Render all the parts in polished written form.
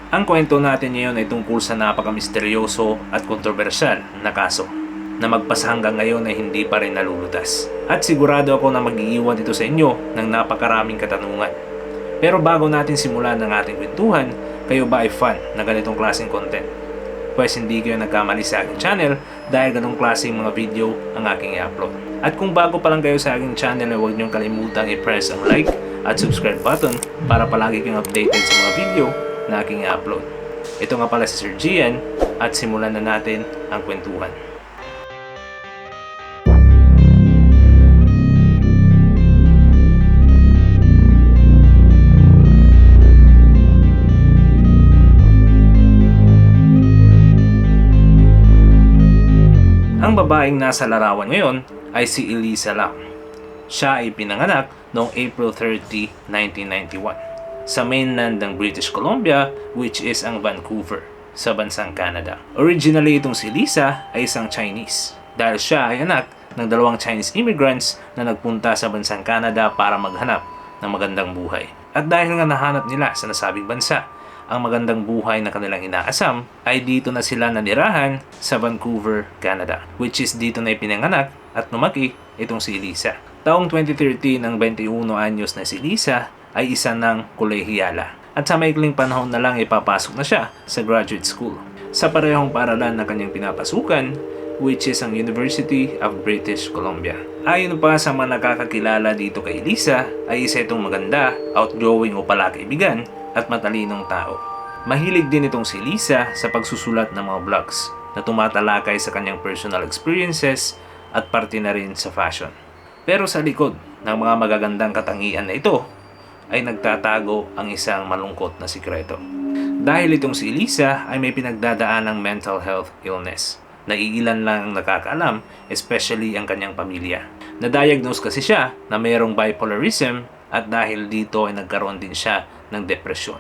Ang kwento natin ngayon ay tungkol sa napaka-misteryoso at kontrobersyal na kaso na magpas hanggang ngayon ay hindi pa rin nalulutas. At sigurado ako na mag-iiwan ito sa inyo ng napakaraming katanungan. Pero bago natin simulan ang ating kwentuhan, kayo ba ay fan na ganitong klaseng content? Pues hindi kayo nagkamali sa aking channel dahil ganong klaseng mga video ang aking i-upload. At kung bago pa lang kayo sa aking channel, huwag niyong kalimutang i-press ang like at subscribe button para palagi kayong updated sa mga video na aking i-upload. Ito nga pala si Sir Gian at simulan na natin ang kwentuhan. Ang babaeng nasa larawan ngayon ay si Elisa Lam. Siya ay pinanganak noong April 30, 1991 sa mainland ng British Columbia, which is ang Vancouver sa bansang Canada. Originally itong si Elisa ay isang Chinese dahil siya ay anak ng dalawang Chinese immigrants na nagpunta sa bansang Canada para maghanap ng magandang buhay. At dahil nga nahanap nila sa nasabing bansa ang magandang buhay na kanilang inaasam, ay dito na sila nanirahan sa Vancouver, Canada, which is dito na ipinanganak at lumaki itong si Elisa. Taong 2013 ang 21 anyos na si Elisa ay isa ng kolehiyala at sa maikling panahon na lang ipapasok na siya sa graduate school sa parehong paaralan na kanyang pinapasukan, which is ang University of British Columbia. Ayon pa sa mga nakakakilala dito kay Elisa, ay isa itong maganda, outgoing o palakaibigan at matalinong tao. Mahilig din itong si Elisa sa pagsusulat ng mga blogs na tumatalakay sa kanyang personal experiences at parte na rin sa fashion. Pero sa likod ng mga magagandang katangian na ito ay nagtatago ang isang malungkot na sikreto. Dahil itong si Elisa ay may pinagdadaan ng mental health illness na iilan lang ang nakakaalam, especially ang kanyang pamilya. Na-diagnose kasi siya na mayroong bipolarism at dahil dito ay nagkaroon din siya ng depresyon.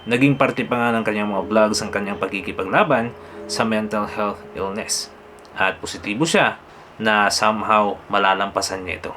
Naging parte pa nga ng kanyang mga vlogs ang kanyang pagkikipaglaban sa mental health illness. At positibo siya na somehow malalampasan niya ito.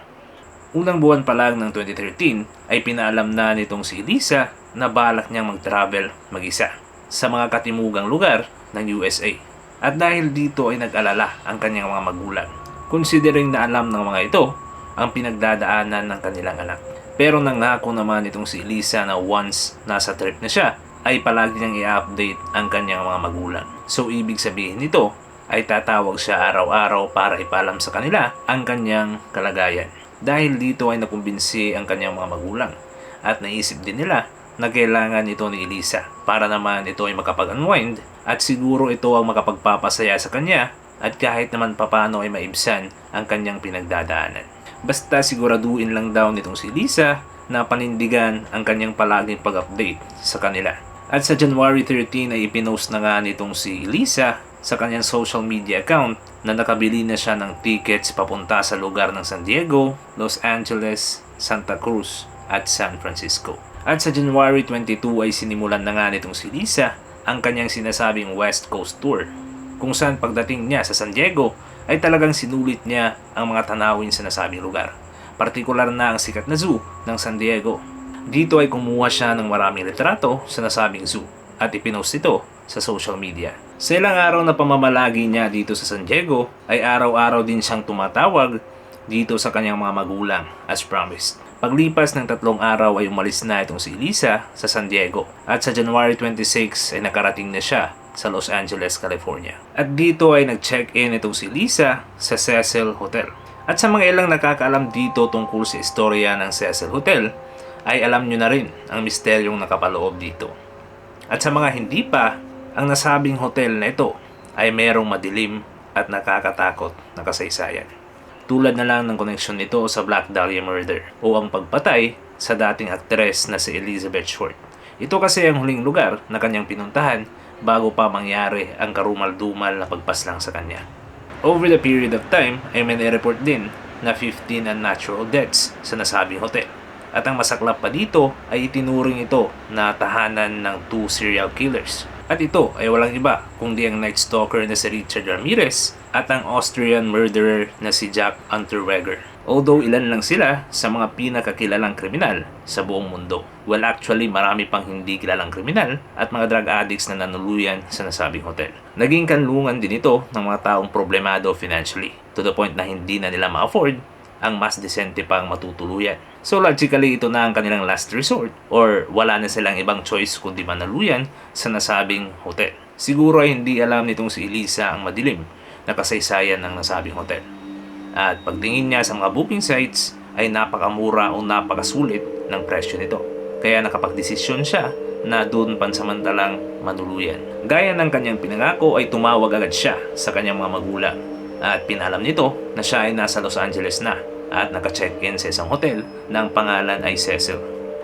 Unang buwan pa lang ng 2013 ay pinaalam na nitong si Elisa na balak niyang mag-travel mag-isa sa mga katimugang lugar ng USA. At dahil dito ay nag-alala ang kanyang mga magulang, considering na alam ng mga ito ang pinagdadaanan ng kanilang anak. Pero nangako naman itong si Elisa na once nasa trip na siya, ay palagi niyang i-update ang kanyang mga magulang. So ibig sabihin nito ay tatawag siya araw-araw para ipaalam sa kanila ang kanyang kalagayan. Dahil dito ay nakumbinsi ang kanyang mga magulang at naisip din nila na kailangan ito ni Elisa para naman ito ay makapag-unwind at siguro ito ang makapagpapasaya sa kanya at kahit naman papano ay maibsan ang kanyang pinagdadaanan. Basta siguraduhin lang daw nitong si Elisa na panindigan ang kanyang palaging pag-update sa kanila. At sa January 13 ay ipinost na nga nitong si Elisa sa kanyang social media account na nakabili na siya ng tickets papunta sa lugar ng San Diego, Los Angeles, Santa Cruz at San Francisco. At sa January 22 ay sinimulan na nga nitong si Elisa ang kanyang sinasabing West Coast Tour, kung saan pagdating niya sa San Diego ay talagang sinulit niya ang mga tanawin sa nasabing lugar. Partikular na ang sikat na zoo ng San Diego. Dito ay kumuha siya ng maraming litrato sa nasabing zoo at ipinost ito sa social media. Sa ilang araw na pamamalagi niya dito sa San Diego ay araw-araw din siyang tumatawag dito sa kanyang mga magulang as promised. Paglipas ng 3 araw ay umalis na itong si Elisa sa San Diego at sa January 26 ay nakarating na siya sa Los Angeles, California. At dito ay nag-check-in itong si Elisa sa Cecil Hotel. At sa mga ilang nakakaalam dito tungkol sa istorya ng Cecil Hotel ay alam nyo na rin ang misteryong nakapaloob dito. At sa mga hindi pa, ang nasabing hotel na ito ay merong madilim at nakakatakot na kasaysayan. Tulad na lang ng koneksyon nito sa Black Dahlia Murder o ang pagpatay sa dating aktres na si Elizabeth Short. Ito kasi ang huling lugar na kanyang pinuntahan bago pa mangyari ang karumal-dumal na pagpaslang sa kanya. Over the period of time ay may report din na 15 unnatural deaths sa nasabing hotel. At ang masaklap pa dito ay itinuring ito na tahanan ng 2 serial killers. At ito ay walang iba kundi ang Night Stalker na si Richard Ramirez at ang Austrian murderer na si Jack Unterweger. Although ilan lang sila sa mga pinakakilalang kriminal sa buong mundo. Well, actually, marami pang hindi kilalang kriminal at mga drug addicts na nanuluyan sa nasabing hotel. Naging kanlungan din ito ng mga taong problemado financially, to the point na hindi na nila ma-afford ang mas desente pang matutuluyan. So logically, ito na ang kanilang last resort or wala na silang ibang choice kundi manaluyan sa nasabing hotel. Siguro ay hindi alam nitong si Elisa ang madilim na kasaysayan ng nasabing hotel. At pagtingin niya sa mga booking sites ay napakamura o napakasulit ng presyo nito. Kaya nakapagdesisyon siya na doon pansamantalang manuluyan. Gaya ng kanyang pinangako ay tumawag agad siya sa kanyang mga magulang at pinalam nito na siya ay nasa Los Angeles na at naka-check-in sa isang hotel na ang pangalan ay Cecil.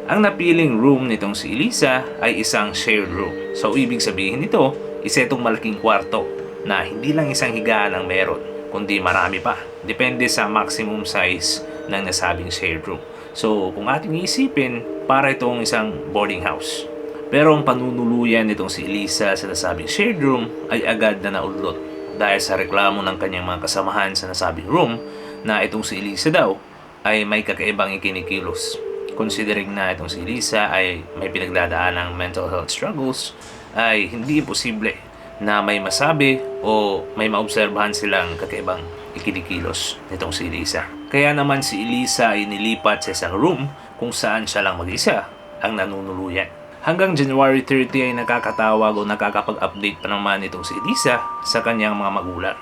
Ang napiling room nitong si Elisa ay isang shared room. So ibig sabihin nito, isa itong malaking kwarto na hindi lang isang higaan ang meron, kundi marami pa. Depende sa maximum size ng nasabing shared room. So kung ating iisipin, para itong isang boarding house. Pero ang panunuluyan nitong si Elisa sa nasabing shared room ay agad na naudlot dahil sa reklamo ng kanyang mga kasamahan sa nasabing room na itong si Elisa daw ay may kakaibang ikinikilos. Considering na itong si Elisa ay may pinagdadaan ng mental health struggles, ay hindi imposible na may masabi o may maobserbahan silang kakaibang ikinikilos nitong si Elisa. Kaya naman si Elisa ay nilipat sa isang room kung saan siya lang mag-isa ang nanunuluyan. Hanggang January 30 ay nakakatawag o nakakapag-update pa naman itong si Elisa sa kanyang mga magulang.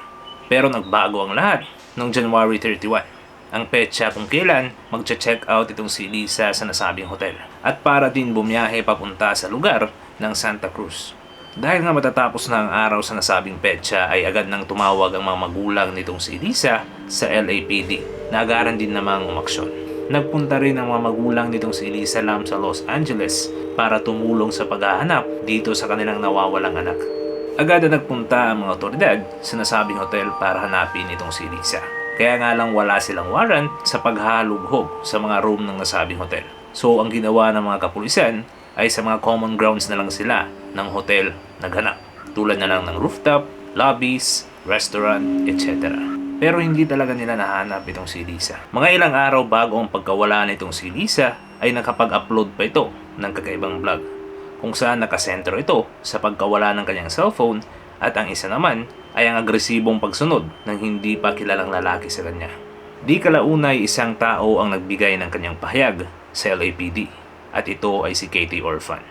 Pero nagbago ang lahat noong January 31, ang petsa kung kailan magche-check out itong si Elisa sa nasabing hotel at para din bumiyahe papunta sa lugar ng Santa Cruz. Dahil nga matatapos na ang araw sa nasabing petsa ay agad nang tumawag ang mga magulang nitong si Elisa sa LAPD na agaran din namang umaksyon. Nagpunta rin ang mga magulang nitong si Elisa Lam sa Los Angeles para tumulong sa paghahanap dito sa kanilang nawawalang anak. Agad na nagpunta ang mga otoridad sa nasabing hotel para hanapin itong si Elisa. Kaya nga lang wala silang warrant sa paghalubhob sa mga room ng nasabing hotel. So ang ginawa ng mga kapulisan ay sa mga common grounds na lang sila ng hotel naghanap. Tulad na lang ng rooftop, lobbies, restaurant, etc. Pero hindi talaga nila nahanap itong si Elisa. Mga ilang araw bago ang pagkawala nitong si Elisa ay nakapag-upload pa ito ng kakaibang vlog kung saan nakasentro ito sa pagkawala ng kanyang cellphone at ang isa naman ay ang agresibong pagsunod ng hindi pa kilalang lalaki sa kanya. Di kalaunay isang tao ang nagbigay ng kanyang pahayag sa LAPD at ito ay si Katie Orphan.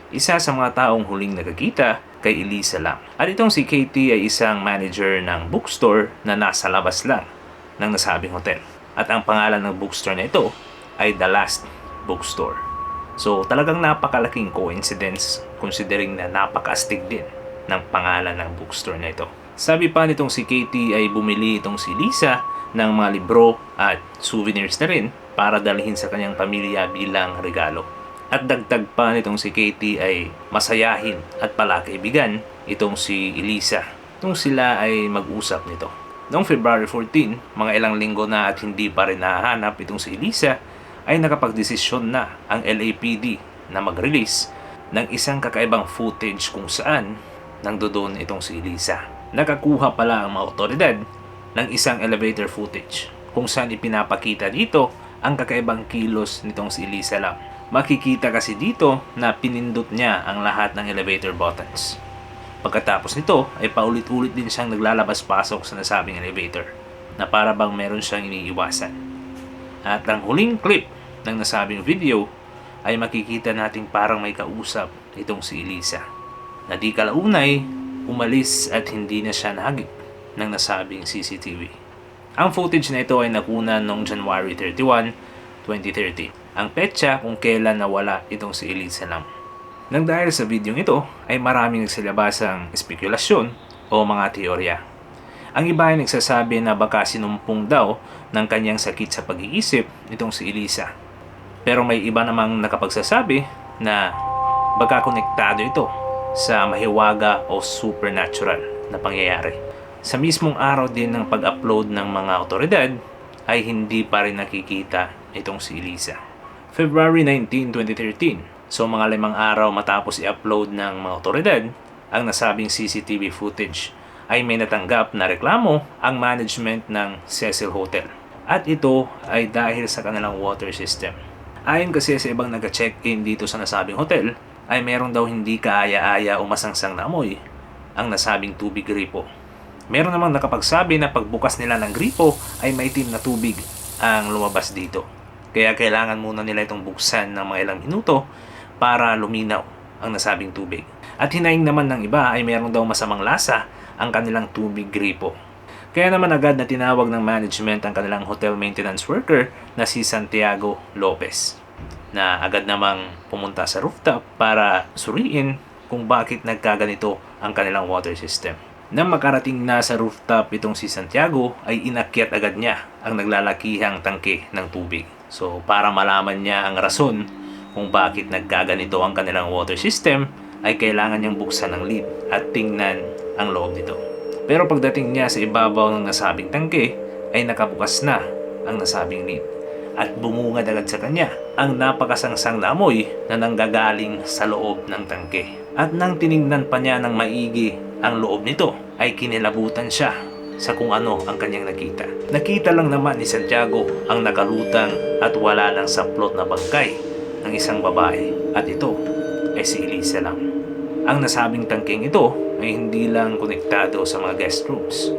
Isa sa mga taong huling nakakita kay Elisa Lam. At itong si Katie ay isang manager ng bookstore na nasa labas lang ng nasabing hotel. At ang pangalan ng bookstore na ito ay The Last Bookstore. So talagang napakalaking coincidence considering na napakastig din ng pangalan ng bookstore na ito. Sabi pa nitong si Katie ay bumili itong si Elisa ng mga libro at souvenirs na rin para dalhin sa kanyang pamilya bilang regalo. At dagdag pa nitong si Katie ay masayahin at palakaibigan itong si Elisa nung sila ay mag-usap nito. Noong February 14, mga ilang linggo na at hindi pa rin nahanap itong si Elisa, ay nakapagdesisyon na ang LAPD na mag-release ng isang kakaibang footage kung saan nangdoon itong si Elisa. Nakakuha pala ang mga otoridad ng isang elevator footage kung saan ipinapakita dito ang kakaibang kilos nitong si Elisa Lam. Makikita kasi dito na pinindot niya ang lahat ng elevator buttons. Pagkatapos nito ay paulit-ulit din siyang naglalabas-pasok sa nasabing elevator na para bang meron siyang iniiwasan. At ang huling clip ng nasabing video ay makikita nating parang may kausap itong si Elisa na di kalaunay umalis at hindi na siya nahagip ng nasabing CCTV. Ang footage na ito ay nakunan noong January 31, 2013. Ang petsa kung kailan nawala itong si Elisa Lam. Nang dahil sa video ito ay maraming nagsilabasang espekulasyon o mga teorya. Ang iba ay nagsasabi na baka sinumpong daw ng kanyang sakit sa pag-iisip itong si Elisa. Pero may iba namang nakapagsasabi na baka konektado ito sa mahiwaga o supernatural na pangyayari. Sa mismong araw din ng pag-upload ng mga otoridad ay hindi pa rin nakikita itong si Elisa. February 19, 2013. So mga 5 araw matapos i-upload ng mga otoridad ang nasabing CCTV footage ay may natanggap na reklamo ang management ng Cecil Hotel. At ito ay dahil sa kanilang water system. Ayon kasi sa ibang nag-check-in dito sa nasabing hotel, ay meron daw hindi kaaya-aya o masangsang na amoy ang nasabing tubig gripo. Meron namang nakapagsabi na pagbukas nila ng gripo ay maitim na tubig ang lumabas dito. Kaya kailangan muna nila itong buksan ng mga ilang minuto para luminaw ang nasabing tubig. At hinaing naman ng iba ay meron daw masamang lasa ang kanilang tubig gripo. Kaya naman agad na tinawag ng management ang kanilang hotel maintenance worker na si Santiago Lopez, na agad namang pumunta sa rooftop para suriin kung bakit nagkaganito ang kanilang water system. Nang makarating na sa rooftop itong si Santiago ay inakyat agad niya ang naglalakihang tangke ng tubig. So para malaman niya ang rason kung bakit nagkaganito ang kanilang water system ay kailangan niyang buksan ang lid at tingnan ang loob nito. Pero pagdating niya sa ibabaw ng nasabing tangke ay nakabukas na ang nasabing lid at bumungad agad sa kanya ang napakasangsang na amoy na nanggagaling sa loob ng tangke. At nang tinignan pa niya ng maigi ang loob nito ay kinilabutan siya sa kung ano ang kanyang nakita. Nakita lang naman ni Santiago ang nakalutang at wala nang saplot na bangkay ng isang babae at ito ay si Elisa lang. Ang nasabing tangkeng ito ay hindi lang konektado sa mga guest rooms,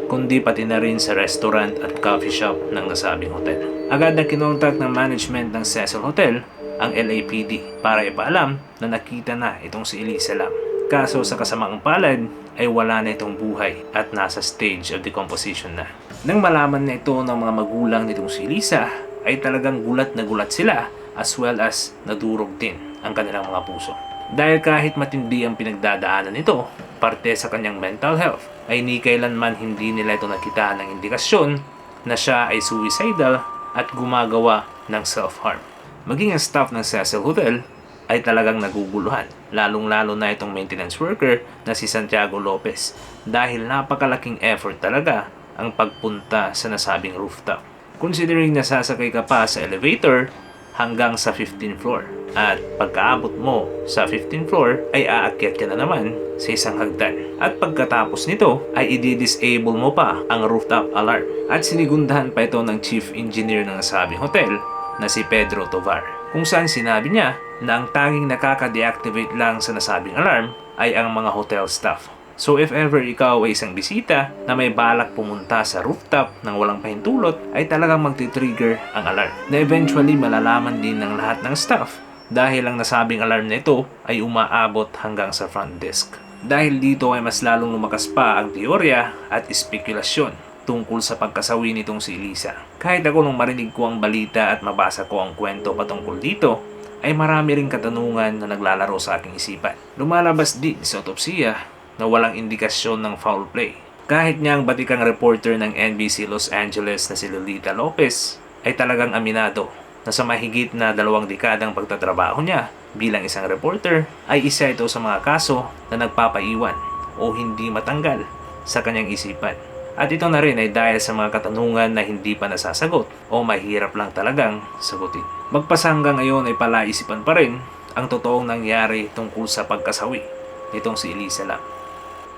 kundi pati na rin sa restaurant at coffee shop ng nasabing hotel. Agad na kinontak ng management ng Cecil Hotel ang LAPD para ipaalam na nakita na itong si Elisa Lam. Kaso sa kasamaang palad ay wala na itong buhay at nasa stage of decomposition na. Nang malaman na ito ng mga magulang nitong si Elisa ay talagang gulat na gulat sila as well as nadurog din ang kanilang mga puso. Dahil kahit matindi ang pinagdadaanan nito, parte sa kanyang mental health, ay ni kailanman hindi nila ito nakita ng indikasyon na siya ay suicidal at gumagawa ng self-harm. Maging ang staff ng Cecil Hotel ay talagang naguguluhan, lalong-lalo na itong maintenance worker na si Santiago Lopez dahil napakalaking effort talaga ang pagpunta sa nasabing rooftop. Considering nasasakay ka pa sa elevator hanggang sa 15th floor. At pagkaabot mo sa 15th floor ay aakyat ka na naman sa isang hagdan. At pagkatapos nito ay i-disable mo pa ang rooftop alarm. At sinigundahan pa ito ng chief engineer ng nasabing hotel na si Pedro Tovar. Kung saan sinabi niya na ang tanging nakaka-deactivate lang sa nasabing alarm ay ang mga hotel staff. So if ever ikaw ay isang bisita na may balak pumunta sa rooftop ng walang pahintulot ay talagang magti-trigger ang alarm. Na eventually malalaman din ng lahat ng staff dahil ang nasabing alarm na ito ay umaabot hanggang sa front desk. Dahil dito ay mas lalong lumakas pa ang teorya at espekulasyon tungkol sa pagkasawi nitong si Elisa. Kahit ako nung marinig ko ang balita at mabasa ko ang kwento patungkol dito, ay marami ring katanungan na naglalaro sa aking isipan. Lumalabas din sa autopsiya na walang indikasyon ng foul play. Kahit niya ang batikang reporter ng NBC Los Angeles na si Lolita Lopez ay talagang aminado na sa mahigit na 2 dekadang pagtatrabaho niya bilang isang reporter ay isa ito sa mga kaso na nagpapaiwan o hindi matanggal sa kanyang isipan. At ito na rin ay dahil sa mga katanungan na hindi pa nasasagot o mahirap lang talagang sagutin. Magpasa hanggang ngayon ay palaisipan pa rin ang totoong nangyari tungkol sa pagkasawi nitong si Elisa Lam.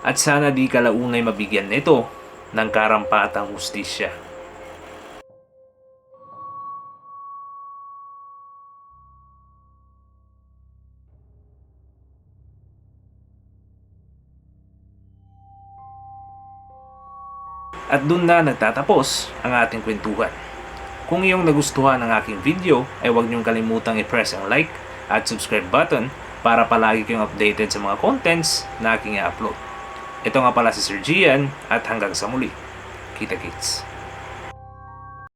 At sana di kalaunay mabigyan nito ng karampatang hustisya. At dun na nagtatapos ang ating kwentuhan. Kung iyong nagustuhan ang aking video ay huwag niyong kalimutang i-press ang like at subscribe button para palagi kayong updated sa mga contents na aking i-upload. Ito nga pala si Sir Gian at hanggang sa muli. Kita-kits.